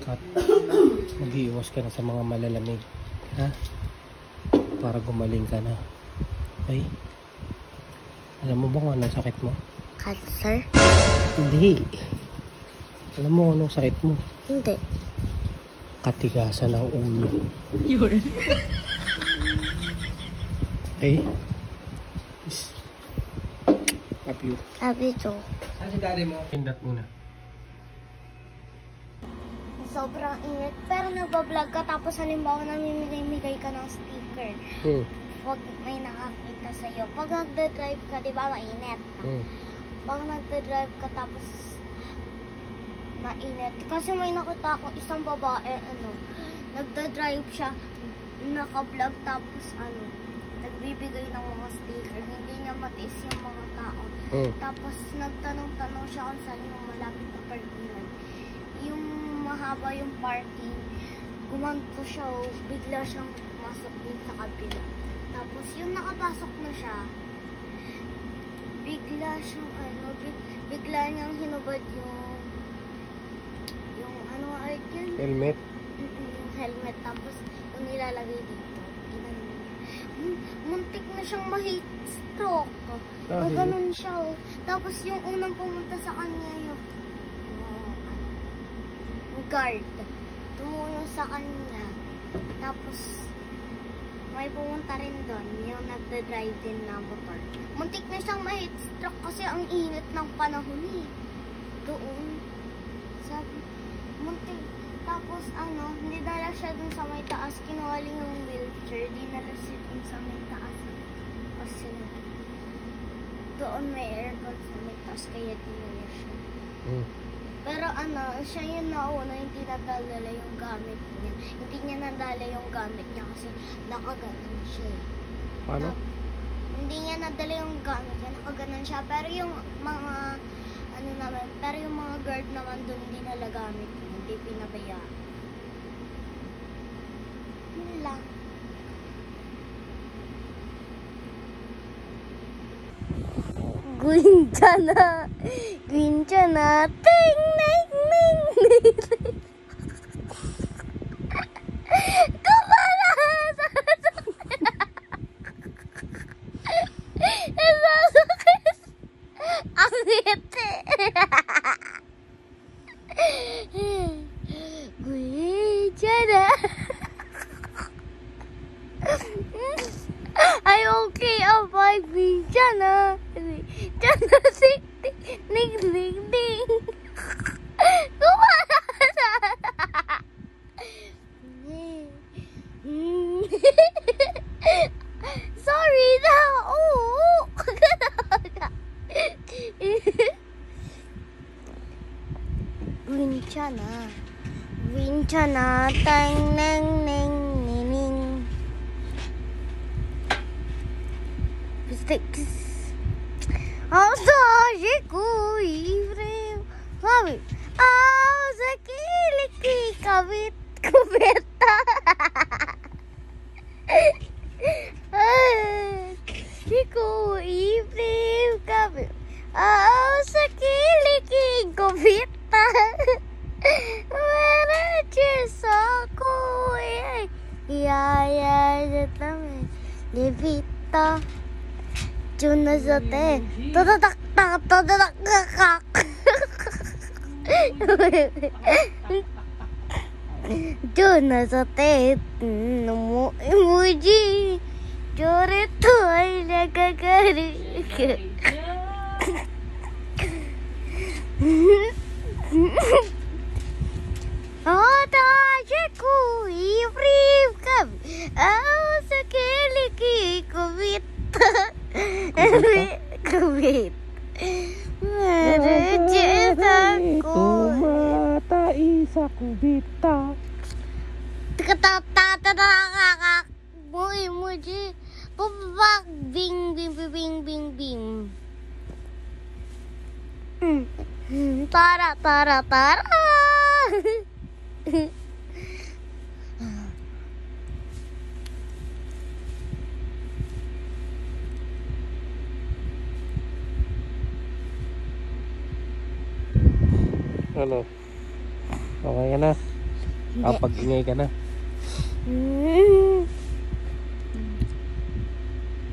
At mag-iiwas ka na sa mga malalamig. Ha? Para gumaling ka na. Okay? Alam mo ba kung anong sakit mo? Cancer? Hindi. Alam mo anong sakit mo? Hindi. Katigasan ng ulo. Yun. Okay? Love you. Love you too. Saan si daddy mo? Pindat muna. Sobrang init. Pero nagbablog ka tapos halimbawa namimigay-migay ka ng sticker. Huwag may nakakita sa'yo. Pag nagda-drive ka, di ba mainit? Pag nagda-drive ka tapos mainit. Kasi may nakita akong isang babae, nagda-drive siya, naka-vlog tapos nagbibigay ng mga sticker. Hindi niya matiis yung mga tao. Tapos nagtanong-tanong siya kung saan yung malapit na parkingan. Yung mahaba yung parking, gumanto siya, bigla siyang pumasok din sa kabila. Tapos yung nakapasok na siya, bigla siyang bigla niyang hinubad yung Helmet. Yung helmet. Tapos yung nilalagay dito, muntik na siyang ma-heat stroke. Ganun siya. Tapos yung unang pumunta sa kanya yung guard. Tumulong sa kanya. Tapos may pumunta rin doon, yung nagda-drive din na motor. Muntik na siyang ma-heat stroke kasi ang init ng panahon doon. Sabi, muntik. Tapos hindi dala siya dun sa may taas. Kinuhaling yung wheelchair. Di nala siya dun sa may taas. Kasi doon may aircon sa may taas. Kaya di nala siya. Pero siya yung nauna, hindi nadala yung gamit niya. Hindi niya nadala yung gamit niya kasi nakaganon siya. Paano? Hindi niya nadala yung gamit niya, nakaganon siya. Pero yung mga pero yung mga guard naman doon hindi nala gamit niya. Hindi pinabayaan. Yun lang. Gwinchana! Gwinchana! Ting! Ning! Ning! Ning! Kumala! Sasakit! Ang ngiti! Gwinchana! Ay, okay, abay, Gwinchana! Gwinchana! Ting! Ning! Ning! Ning! Kumala! Sorry na! Oo! Gwinchana. Gwinchana. Tang neng neng nining. Sticks. Ausaje kuivre. Sabi. Ausa kiliki kavit kubeta. Iko ivre kavit. Ausa kiliki kubeta. Aku ya jatame levita Juna sate todadak kak Juna sate namo emoji jore to ai lagakari Ausaje kuivre kavit. Ausa kiliki kubita. Kubit. Tumata isa kubita. Kakak. Emoji. Pabak. Bing bing bing bing bing. Tara. Ano? Okay na. Kapag ingay ka na.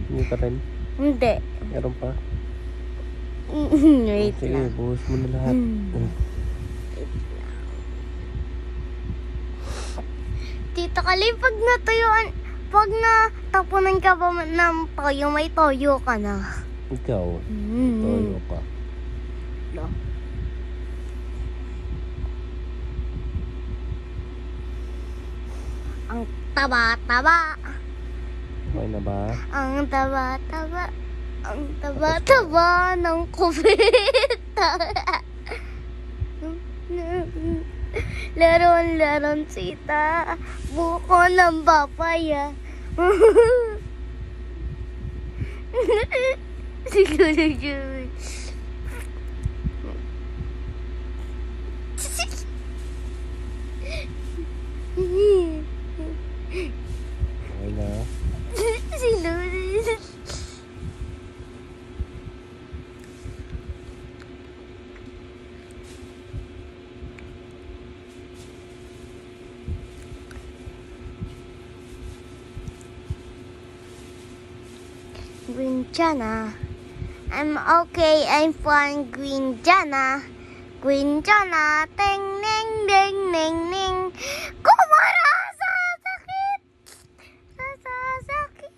Hindi pa rin. Hindi. Meron pa. Wait Sige, lang. buhos mo na lahat. Tita Kali, pag natuyuan, pag natapunan ka ba ng toyo, may toyo ka na. Ikaw, toyo pa. No. Ang taba-taba. Okay na ba? Ang taba-taba. Ang taba-taba ng kubita. Laron-laron sita. Buko ng papaya. Okay na. Green Jana. I'm okay, I'm fine, Green Jana. Green Jana, ting, ning, ding, ning, ning. Kumara sa sakit. Sa sakit.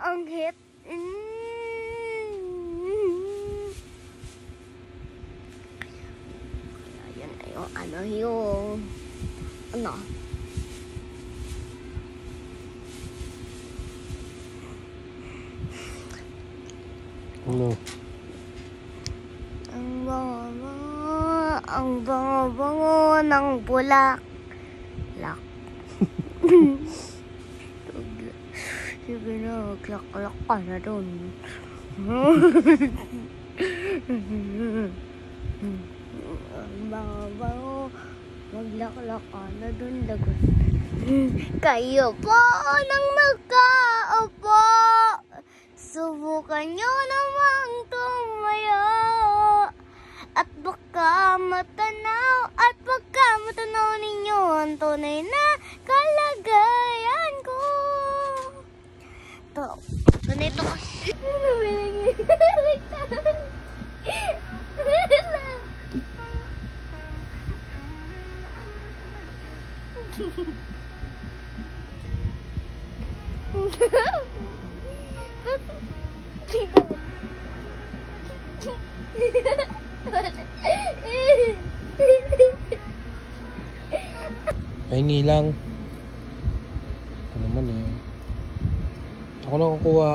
Ang hit. Ayun na yung ano. Ano? Ang bango-bango ng bulak. Sige na, maglak-lak ka na dun. Ang bango-bango, maglak-lak ka na dun, lagot. Kayo po nang magkaupo. Subukan nyo namang tumayo. At baka matanaw ninyo ang tunay na kalagayan ko. Ganito kasi. Pahingi lang. Ito naman eh. Ako na kukuha.